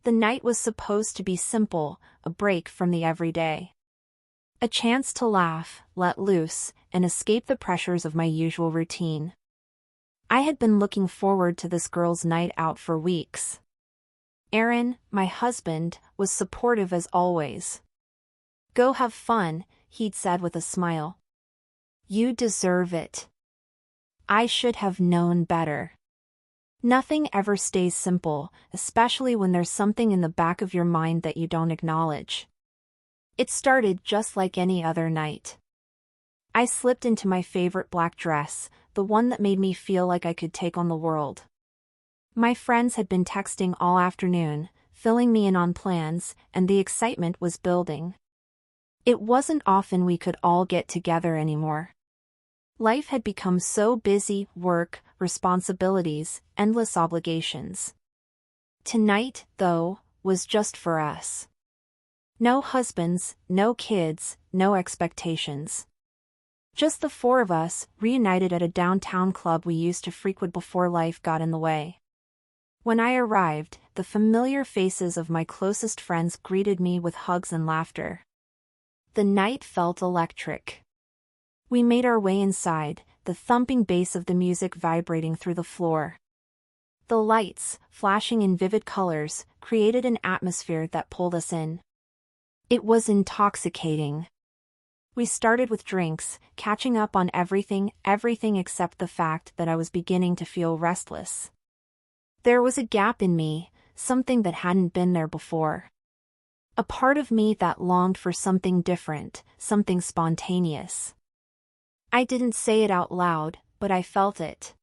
The night was supposed to be simple, a break from the everyday. A chance to laugh, let loose, and escape the pressures of my usual routine. I had been looking forward to this girls' night out for weeks. Aaron, my husband, was supportive as always. "Go have fun," he'd said with a smile. "You deserve it." I should have known better. Nothing ever stays simple, especially when there's something in the back of your mind that you don't acknowledge. It started just like any other night. I slipped into my favorite black dress, the one that made me feel like I could take on the world. My friends had been texting all afternoon, filling me in on plans, and the excitement was building. It wasn't often we could all get together anymore. Life had become so busy, work, responsibilities, endless obligations. Tonight, though, was just for us. No husbands, no kids, no expectations. Just the four of us, reunited at a downtown club we used to frequent before life got in the way. When I arrived, the familiar faces of my closest friends greeted me with hugs and laughter. The night felt electric. We made our way inside, the thumping bass of the music vibrating through the floor. The lights, flashing in vivid colors, created an atmosphere that pulled us in. It was intoxicating. We started with drinks, catching up on everything except the fact that I was beginning to feel restless. There was a gap in me, something that hadn't been there before. A part of me that longed for something different, something spontaneous. I didn't say it out loud, but I felt it.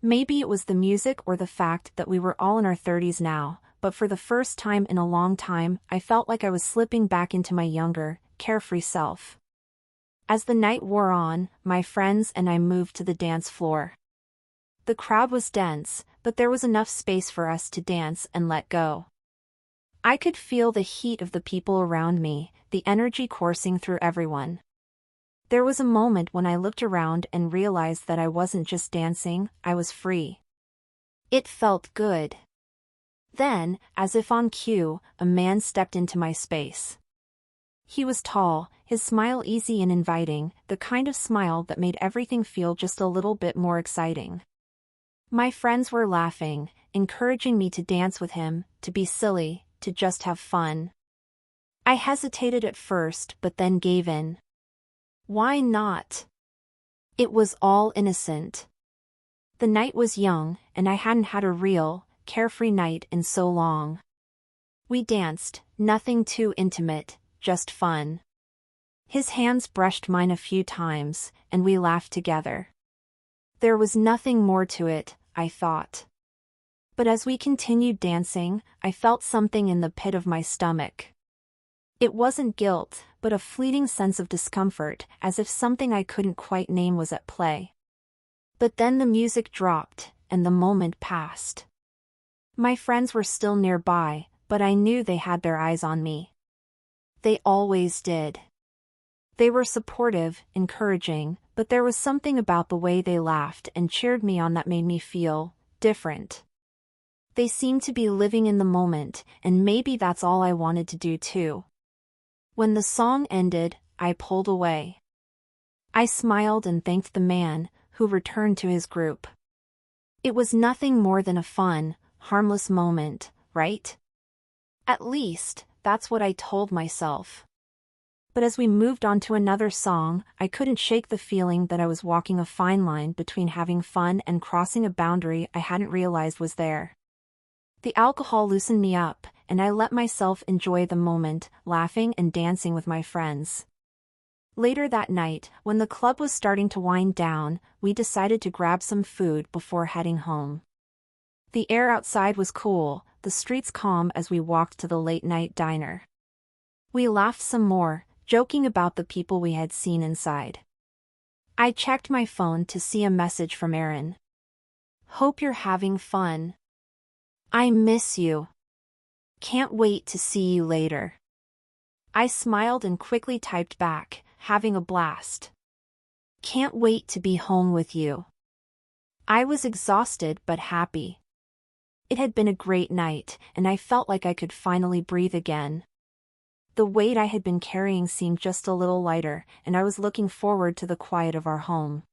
Maybe it was the music or the fact that we were all in our 30s now, but for the first time in a long time, I felt like I was slipping back into my younger, carefree self. As the night wore on, my friends and I moved to the dance floor. The crowd was dense, but there was enough space for us to dance and let go. I could feel the heat of the people around me, the energy coursing through everyone. There was a moment when I looked around and realized that I wasn't just dancing, I was free. It felt good. Then, as if on cue, a man stepped into my space. He was tall, his smile easy and inviting, the kind of smile that made everything feel just a little bit more exciting. My friends were laughing, encouraging me to dance with him, to be silly, to just have fun. I hesitated at first but then gave in. Why not? It was all innocent. The night was young, and I hadn't had a real, carefree night in so long. We danced, nothing too intimate, just fun. His hands brushed mine a few times, and we laughed together. There was nothing more to it, I thought. But as we continued dancing, I felt something in the pit of my stomach. It wasn't guilt, but a fleeting sense of discomfort, as if something I couldn't quite name was at play. But then the music dropped, and the moment passed. My friends were still nearby, but I knew they had their eyes on me. They always did. They were supportive, encouraging, but there was something about the way they laughed and cheered me on that made me feel different. They seemed to be living in the moment, and maybe that's all I wanted to do too. When the song ended, I pulled away. I smiled and thanked the man, who returned to his group. It was nothing more than a fun, harmless moment, right? At least, that's what I told myself. But as we moved on to another song, I couldn't shake the feeling that I was walking a fine line between having fun and crossing a boundary I hadn't realized was there. The alcohol loosened me up, and I let myself enjoy the moment, laughing and dancing with my friends. Later that night, when the club was starting to wind down, we decided to grab some food before heading home. The air outside was cool, the streets calm as we walked to the late-night diner. We laughed some more, joking about the people we had seen inside. I checked my phone to see a message from Aaron. "Hope you're having fun. I miss you. Can't wait to see you later." I smiled and quickly typed back, "Having a blast. Can't wait to be home with you." I was exhausted but happy. It had been a great night, and I felt like I could finally breathe again. The weight I had been carrying seemed just a little lighter, and I was looking forward to the quiet of our home.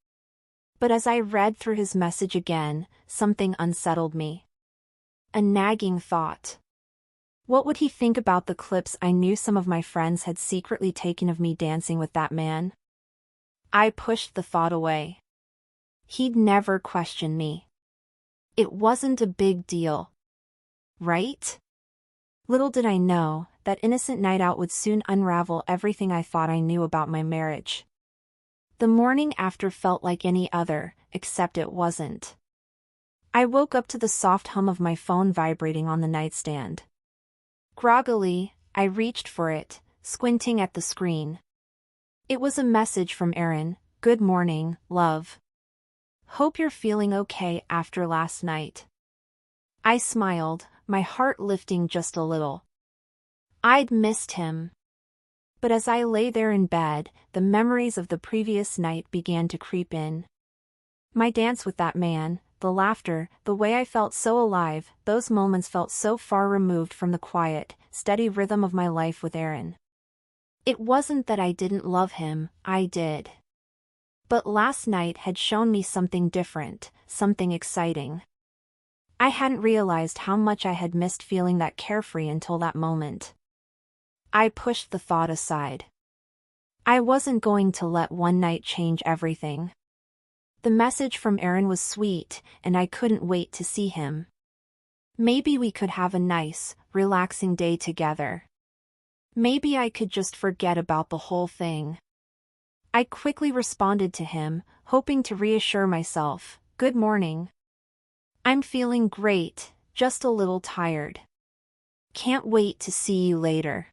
But as I read through his message again, something unsettled me. A nagging thought. What would he think about the clips I knew some of my friends had secretly taken of me dancing with that man? I pushed the thought away. He'd never question me. It wasn't a big deal. Right? Little did I know, that innocent night out would soon unravel everything I thought I knew about my marriage. The morning after felt like any other, except it wasn't. I woke up to the soft hum of my phone vibrating on the nightstand. Groggily, I reached for it, squinting at the screen. It was a message from Aaron. "Good morning, love. Hope you're feeling okay after last night." I smiled, my heart lifting just a little. I'd missed him. But as I lay there in bed, the memories of the previous night began to creep in. My dance with that man, the laughter, the way I felt so alive, those moments felt so far removed from the quiet, steady rhythm of my life with Aaron. It wasn't that I didn't love him, I did. But last night had shown me something different, something exciting. I hadn't realized how much I had missed feeling that carefree until that moment. I pushed the thought aside. I wasn't going to let one night change everything. The message from Aaron was sweet, and I couldn't wait to see him. Maybe we could have a nice, relaxing day together. Maybe I could just forget about the whole thing. I quickly responded to him, hoping to reassure myself. "Good morning. I'm feeling great, just a little tired. Can't wait to see you later."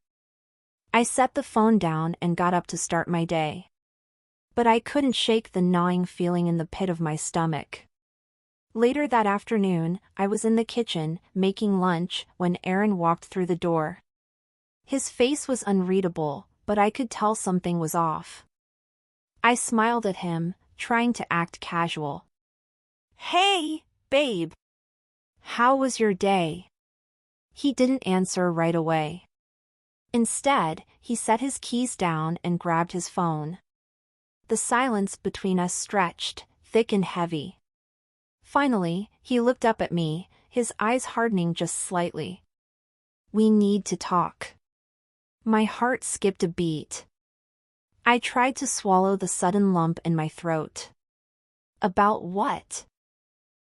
I set the phone down and got up to start my day. But I couldn't shake the gnawing feeling in the pit of my stomach. Later that afternoon, I was in the kitchen, making lunch, when Aaron walked through the door. His face was unreadable, but I could tell something was off. I smiled at him, trying to act casual. "Hey, babe. How was your day?" He didn't answer right away. Instead, he set his keys down and grabbed his phone. The silence between us stretched, thick and heavy. Finally, he looked up at me, his eyes hardening just slightly. "We need to talk." My heart skipped a beat. I tried to swallow the sudden lump in my throat. "About what?"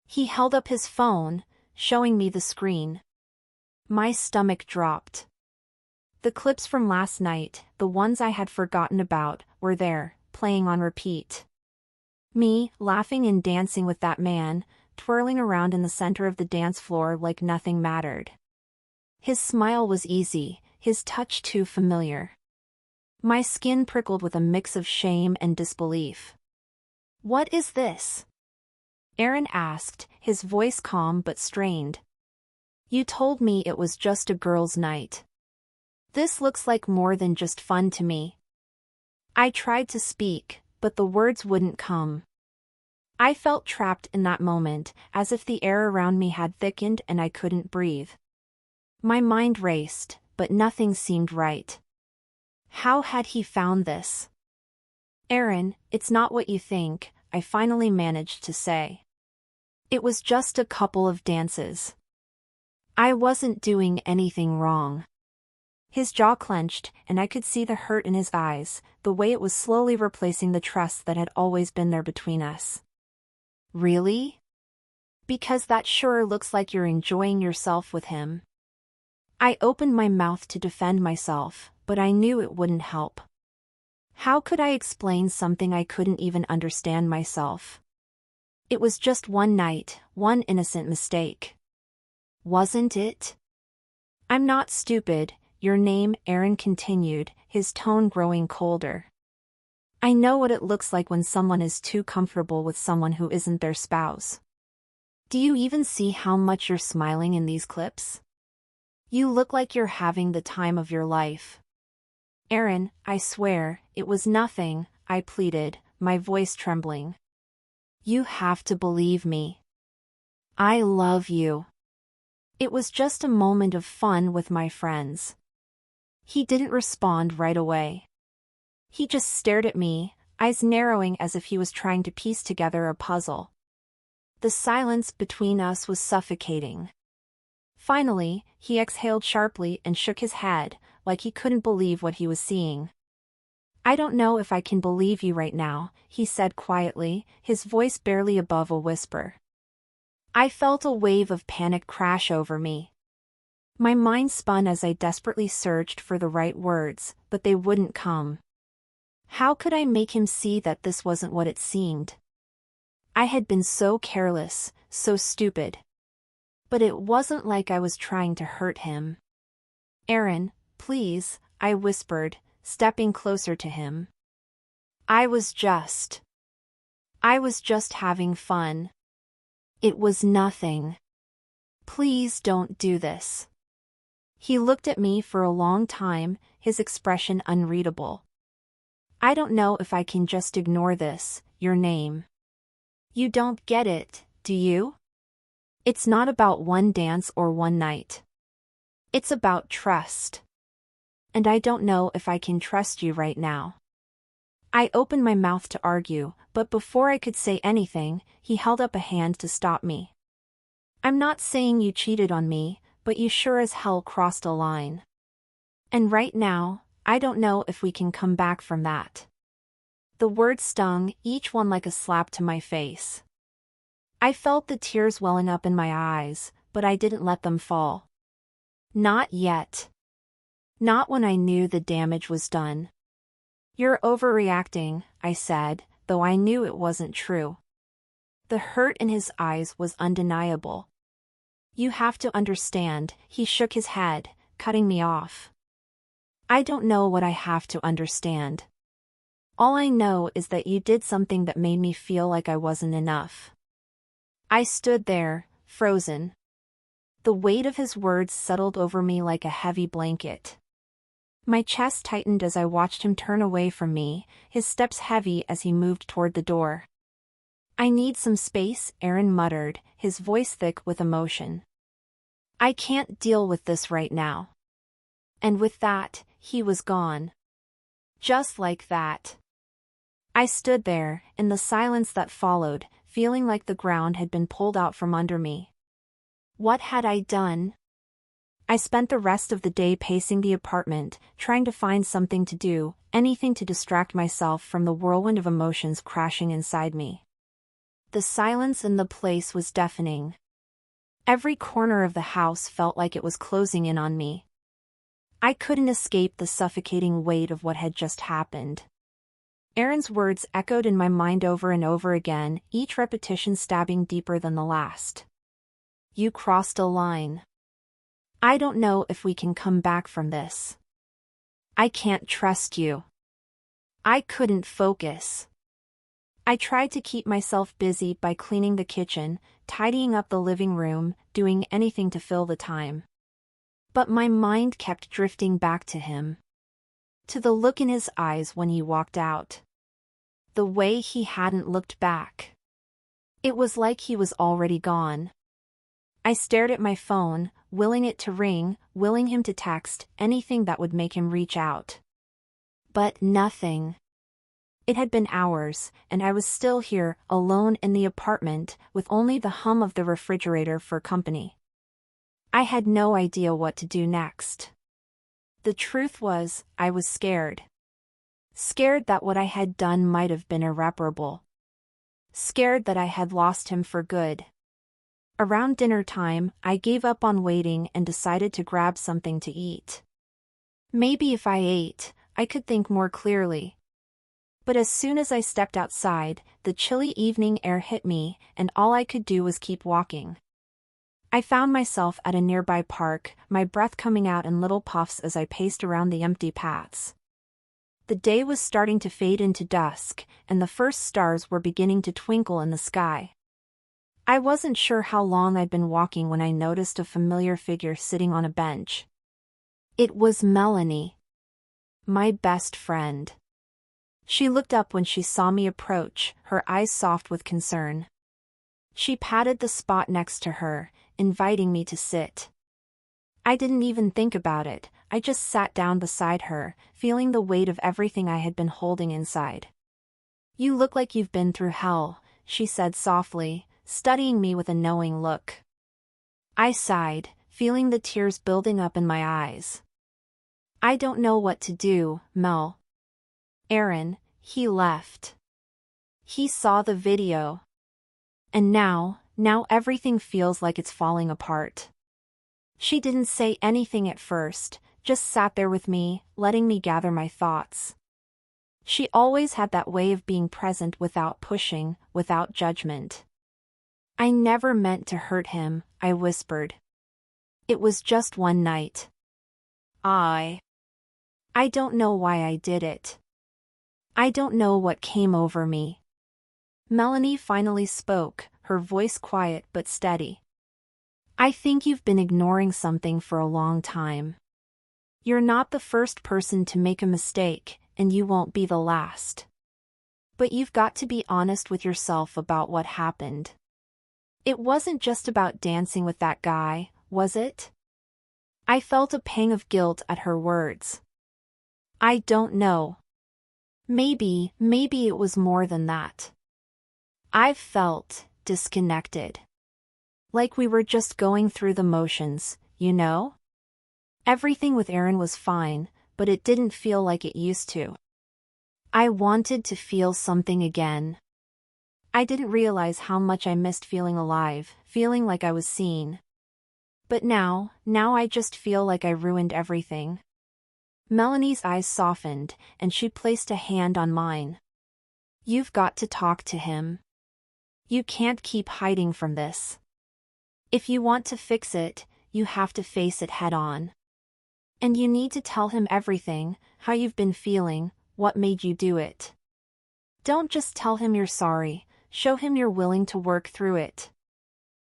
He held up his phone, showing me the screen. My stomach dropped. The clips from last night, the ones I had forgotten about, were there, playing on repeat. Me, laughing and dancing with that man, twirling around in the center of the dance floor like nothing mattered. His smile was easy, his touch too familiar. My skin prickled with a mix of shame and disbelief. "What is this?" Aaron asked, his voice calm but strained. "You told me it was just a girls' night. This looks like more than just fun to me." I tried to speak, but the words wouldn't come. I felt trapped in that moment, as if the air around me had thickened and I couldn't breathe. My mind raced, but nothing seemed right. How had he found this? "Aaron, it's not what you think," I finally managed to say. "It was just a couple of dances. I wasn't doing anything wrong." His jaw clenched, and I could see the hurt in his eyes, the way it was slowly replacing the trust that had always been there between us. "Really? Because that sure looks like you're enjoying yourself with him." I opened my mouth to defend myself, but I knew it wouldn't help. How could I explain something I couldn't even understand myself? It was just one night, one innocent mistake. Wasn't it? "I'm not stupid. Your name," Aaron continued, his tone growing colder. "I know what it looks like when someone is too comfortable with someone who isn't their spouse. Do you even see how much you're smiling in these clips? You look like you're having the time of your life." "Aaron, I swear, it was nothing," I pleaded, my voice trembling. "You have to believe me. I love you." It was just a moment of fun with my friends. He didn't respond right away. He just stared at me, eyes narrowing as if he was trying to piece together a puzzle. The silence between us was suffocating. Finally, he exhaled sharply and shook his head, like he couldn't believe what he was seeing. "I don't know if I can believe you right now," he said quietly, his voice barely above a whisper. I felt a wave of panic crash over me. My mind spun as I desperately searched for the right words, but they wouldn't come. How could I make him see that this wasn't what it seemed? I had been so careless, so stupid. But it wasn't like I was trying to hurt him. "Aaron, please," I whispered, stepping closer to him. I was just having fun. It was nothing. Please don't do this." He looked at me for a long time, his expression unreadable. "I don't know if I can just ignore this, your name. You don't get it, do you? It's not about one dance or one night. It's about trust. And I don't know if I can trust you right now." I opened my mouth to argue, but before I could say anything, he held up a hand to stop me. "I'm not saying you cheated on me, but you sure as hell crossed a line. And right now, I don't know if we can come back from that." The words stung, each one like a slap to my face. I felt the tears welling up in my eyes, but I didn't let them fall. Not yet. Not when I knew the damage was done. "You're overreacting," I said, though I knew it wasn't true. The hurt in his eyes was undeniable. "You have to understand," he shook his head, cutting me off. "I don't know what I have to understand. All I know is that you did something that made me feel like I wasn't enough." I stood there, frozen. The weight of his words settled over me like a heavy blanket. My chest tightened as I watched him turn away from me, his steps heavy as he moved toward the door. "I need some space," Aaron muttered, his voice thick with emotion. "I can't deal with this right now." And with that, he was gone. Just like that. I stood there, in the silence that followed, feeling like the ground had been pulled out from under me. What had I done? I spent the rest of the day pacing the apartment, trying to find something to do, anything to distract myself from the whirlwind of emotions crashing inside me. The silence in the place was deafening. Every corner of the house felt like it was closing in on me. I couldn't escape the suffocating weight of what had just happened. Aaron's words echoed in my mind over and over again, each repetition stabbing deeper than the last. "You crossed a line. I don't know if we can come back from this. I can't trust you." I couldn't focus. I tried to keep myself busy by cleaning the kitchen, tidying up the living room, doing anything to fill the time. But my mind kept drifting back to him. To the look in his eyes when he walked out. The way he hadn't looked back. It was like he was already gone. I stared at my phone, willing it to ring, willing him to text, anything that would make him reach out. But nothing. It had been hours, and I was still here, alone in the apartment, with only the hum of the refrigerator for company. I had no idea what to do next. The truth was, I was scared. Scared that what I had done might have been irreparable. Scared that I had lost him for good. Around dinner time, I gave up on waiting and decided to grab something to eat. Maybe if I ate, I could think more clearly. But as soon as I stepped outside, the chilly evening air hit me, and all I could do was keep walking. I found myself at a nearby park, my breath coming out in little puffs as I paced around the empty paths. The day was starting to fade into dusk, and the first stars were beginning to twinkle in the sky. I wasn't sure how long I'd been walking when I noticed a familiar figure sitting on a bench. It was Melanie. My best friend. She looked up when she saw me approach, her eyes soft with concern. She patted the spot next to her, inviting me to sit. I didn't even think about it, I just sat down beside her, feeling the weight of everything I had been holding inside. "You look like you've been through hell," she said softly, studying me with a knowing look. I sighed, feeling the tears building up in my eyes. "I don't know what to do, Mel. Aaron, he left. He saw the video. And now everything feels like it's falling apart." She didn't say anything at first, just sat there with me, letting me gather my thoughts. She always had that way of being present without pushing, without judgment. "I never meant to hurt him," I whispered. "It was just one night. I don't know why I did it. I don't know what came over me." Melanie finally spoke, her voice quiet but steady. "I think you've been ignoring something for a long time. You're not the first person to make a mistake, and you won't be the last. But you've got to be honest with yourself about what happened. It wasn't just about dancing with that guy, was it?" I felt a pang of guilt at her words. "I don't know. Maybe it was more than that. I've felt disconnected. Like we were just going through the motions, you know? Everything with Aaron was fine, but it didn't feel like it used to. I wanted to feel something again. I didn't realize how much I missed feeling alive, feeling like I was seen. But now I just feel like I ruined everything." Melanie's eyes softened, and she placed a hand on mine. "You've got to talk to him. You can't keep hiding from this. If you want to fix it, you have to face it head on. And you need to tell him everything, how you've been feeling, what made you do it. Don't just tell him you're sorry, show him you're willing to work through it.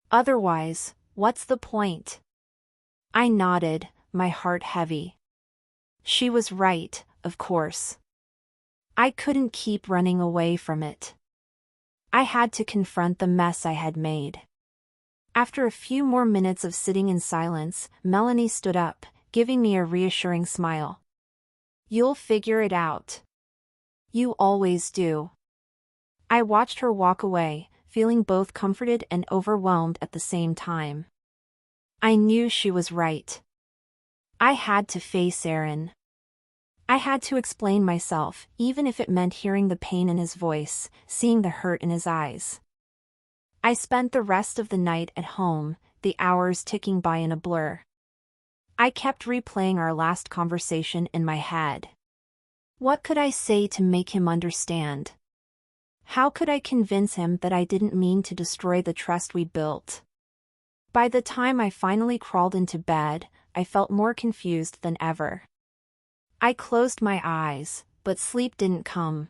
Otherwise, what's the point?" I nodded, my heart heavy. She was right, of course. I couldn't keep running away from it. I had to confront the mess I had made. After a few more minutes of sitting in silence, Melanie stood up, giving me a reassuring smile. "You'll figure it out. You always do." I watched her walk away, feeling both comforted and overwhelmed at the same time. I knew she was right. I had to face Aaron. I had to explain myself, even if it meant hearing the pain in his voice, seeing the hurt in his eyes. I spent the rest of the night at home, the hours ticking by in a blur. I kept replaying our last conversation in my head. What could I say to make him understand? How could I convince him that I didn't mean to destroy the trust we built? By the time I finally crawled into bed, I felt more confused than ever. I closed my eyes, but sleep didn't come.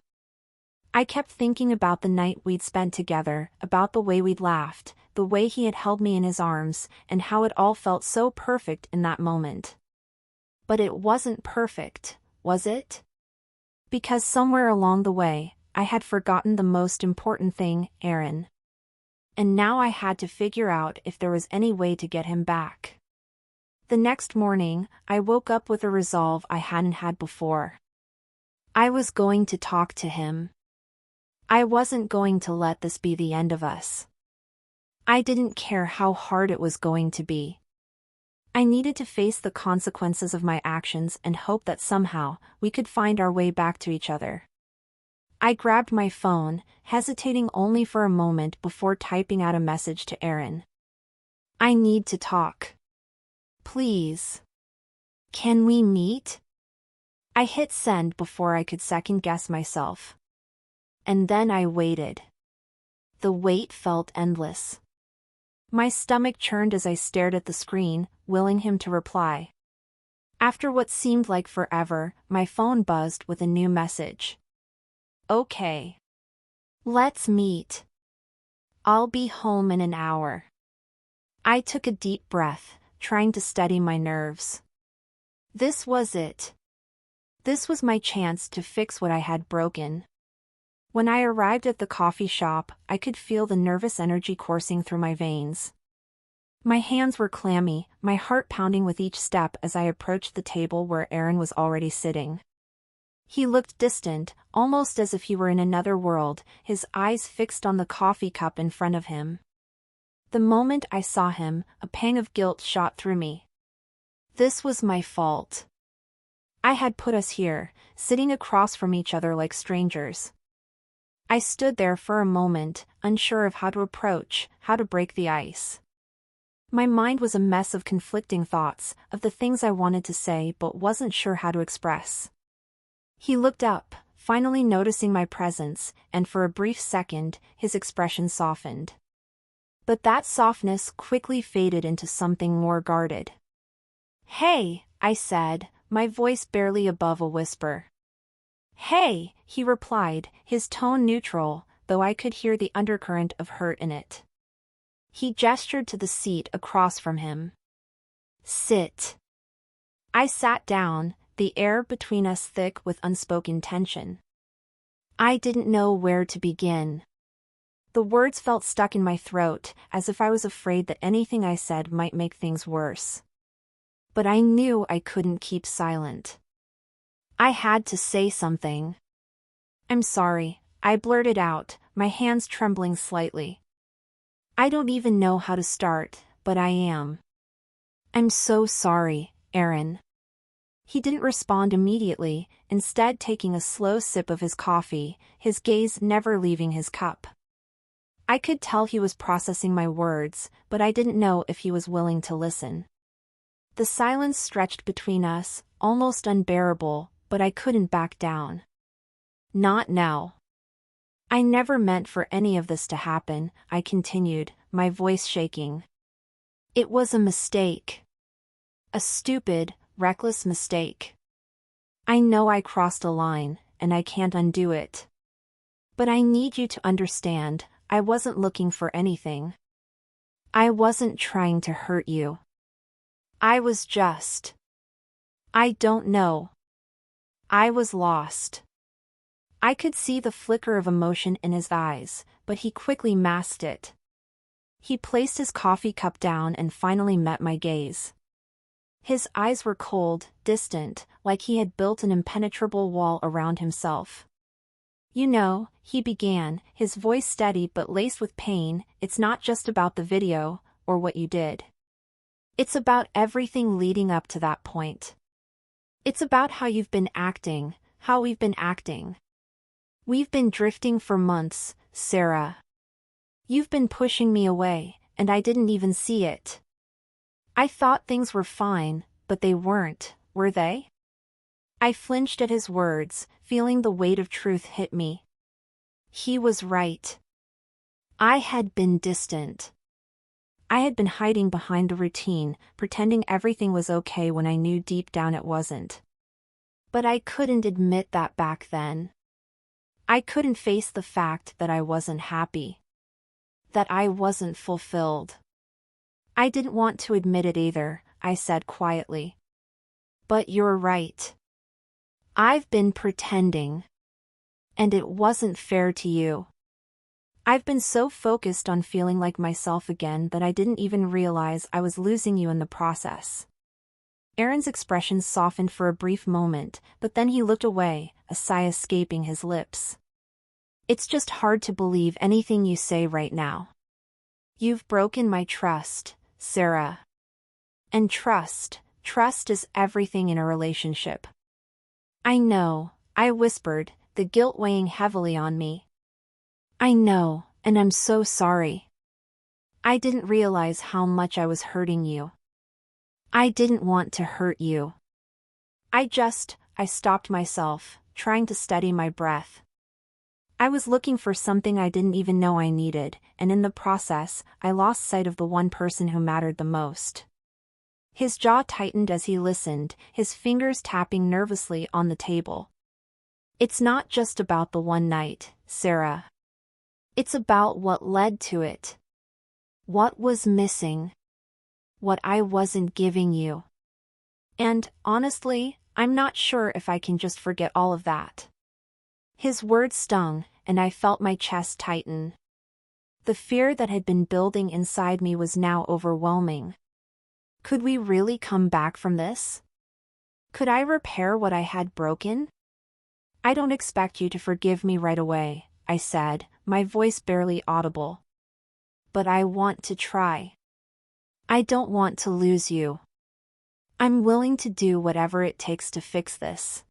I kept thinking about the night we'd spent together, about the way we'd laughed, the way he had held me in his arms, and how it all felt so perfect in that moment. But it wasn't perfect, was it? Because somewhere along the way, I had forgotten the most important thing, Aaron. And now I had to figure out if there was any way to get him back. The next morning, I woke up with a resolve I hadn't had before. I was going to talk to him. I wasn't going to let this be the end of us. I didn't care how hard it was going to be. I needed to face the consequences of my actions and hope that somehow, we could find our way back to each other. I grabbed my phone, hesitating only for a moment before typing out a message to Aaron. "I need to talk. Please. Can we meet?" I hit send before I could second-guess myself. And then I waited. The wait felt endless. My stomach churned as I stared at the screen, willing him to reply. After what seemed like forever, my phone buzzed with a new message. "Okay. Let's meet. I'll be home in an hour." I took a deep breath, trying to steady my nerves. This was it. This was my chance to fix what I had broken. When I arrived at the coffee shop, I could feel the nervous energy coursing through my veins. My hands were clammy, my heart pounding with each step as I approached the table where Aaron was already sitting. He looked distant, almost as if he were in another world, his eyes fixed on the coffee cup in front of him. The moment I saw him, a pang of guilt shot through me. This was my fault. I had put us here, sitting across from each other like strangers. I stood there for a moment, unsure of how to approach, how to break the ice. My mind was a mess of conflicting thoughts, of the things I wanted to say but wasn't sure how to express. He looked up, finally noticing my presence, and for a brief second, his expression softened. But that softness quickly faded into something more guarded. "Hey," I said, my voice barely above a whisper. "Hey," he replied, his tone neutral, though I could hear the undercurrent of hurt in it. He gestured to the seat across from him. "Sit." I sat down, the air between us thick with unspoken tension. I didn't know where to begin. The words felt stuck in my throat, as if I was afraid that anything I said might make things worse. But I knew I couldn't keep silent. I had to say something. "I'm sorry," I blurted out, my hands trembling slightly. "I don't even know how to start, but I am. I'm so sorry, Aaron." He didn't respond immediately, instead taking a slow sip of his coffee, his gaze never leaving his cup. I could tell he was processing my words, but I didn't know if he was willing to listen. The silence stretched between us, almost unbearable, but I couldn't back down. "Not now." "I never meant for any of this to happen," I continued, my voice shaking. "It was a mistake. A stupid, reckless mistake. I know I crossed a line, and I can't undo it. But I need you to understand, I wasn't looking for anything. I wasn't trying to hurt you. I was just... I don't know. I was lost." I could see the flicker of emotion in his eyes, but he quickly masked it. He placed his coffee cup down and finally met my gaze. His eyes were cold, distant, like he had built an impenetrable wall around himself. "You know," he began, his voice steady but laced with pain, "it's not just about the video, or what you did. It's about everything leading up to that point. It's about how you've been acting, how we've been acting. We've been drifting for months, Sarah. You've been pushing me away, and I didn't even see it. I thought things were fine, but they weren't, were they?" I flinched at his words, feeling the weight of truth hit me. He was right. I had been distant. I had been hiding behind a routine, pretending everything was okay when I knew deep down it wasn't. But I couldn't admit that back then. I couldn't face the fact that I wasn't happy. That I wasn't fulfilled. I didn't want to admit it either, I said quietly. "But you're right. I've been pretending. And it wasn't fair to you. I've been so focused on feeling like myself again that I didn't even realize I was losing you in the process." Aaron's expression softened for a brief moment, but then he looked away, a sigh escaping his lips. "It's just hard to believe anything you say right now. You've broken my trust, Sarah. And trust is everything in a relationship." "I know," I whispered, the guilt weighing heavily on me. "I know, and I'm so sorry. I didn't realize how much I was hurting you. I didn't want to hurt you. I stopped myself, trying to steady my breath. I was looking for something I didn't even know I needed, and in the process, I lost sight of the one person who mattered the most." His jaw tightened as he listened, his fingers tapping nervously on the table. "It's not just about the one night, Sarah. It's about what led to it. What was missing. What I wasn't giving you. And, honestly, I'm not sure if I can just forget all of that." His words stung, and I felt my chest tighten. The fear that had been building inside me was now overwhelming. Could we really come back from this? Could I repair what I had broken? I don't expect you to forgive me right away, I said, my voice barely audible. But I want to try. I don't want to lose you. I'm willing to do whatever it takes to fix this.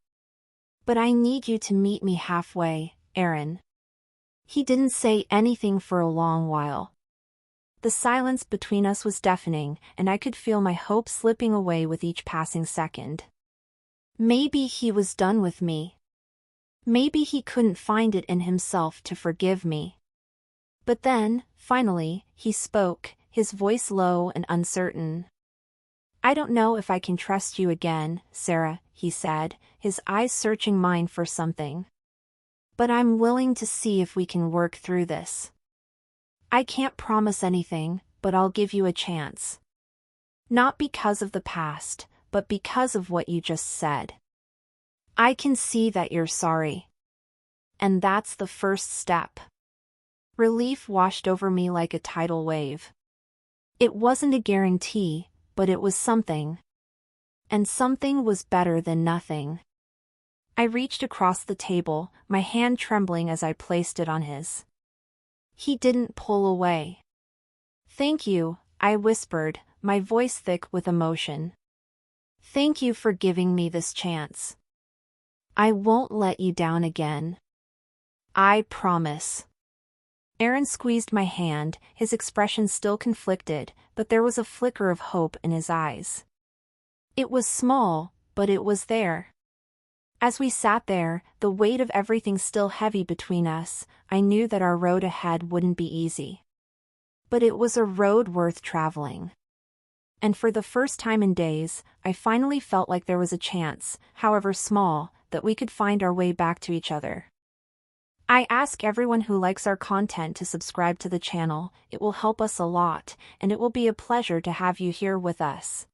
But I need you to meet me halfway, Aaron. He didn't say anything for a long while. The silence between us was deafening, and I could feel my hope slipping away with each passing second. Maybe he was done with me. Maybe he couldn't find it in himself to forgive me. But then, finally, he spoke, his voice low and uncertain. I don't know if I can trust you again, Sarah, he said, his eyes searching mine for something. But I'm willing to see if we can work through this. I can't promise anything, but I'll give you a chance. Not because of the past, but because of what you just said. I can see that you're sorry. And that's the first step. Relief washed over me like a tidal wave. It wasn't a guarantee, but it was something. And something was better than nothing. I reached across the table, my hand trembling as I placed it on his. He didn't pull away. Thank you, I whispered, my voice thick with emotion. Thank you for giving me this chance. I won't let you down again. I promise. Aaron squeezed my hand, his expression still conflicted, but there was a flicker of hope in his eyes. It was small, but it was there. As we sat there, the weight of everything still heavy between us, I knew that our road ahead wouldn't be easy. But it was a road worth traveling. And for the first time in days, I finally felt like there was a chance, however small, that we could find our way back to each other. I ask everyone who likes our content to subscribe to the channel. It will help us a lot, and it will be a pleasure to have you here with us.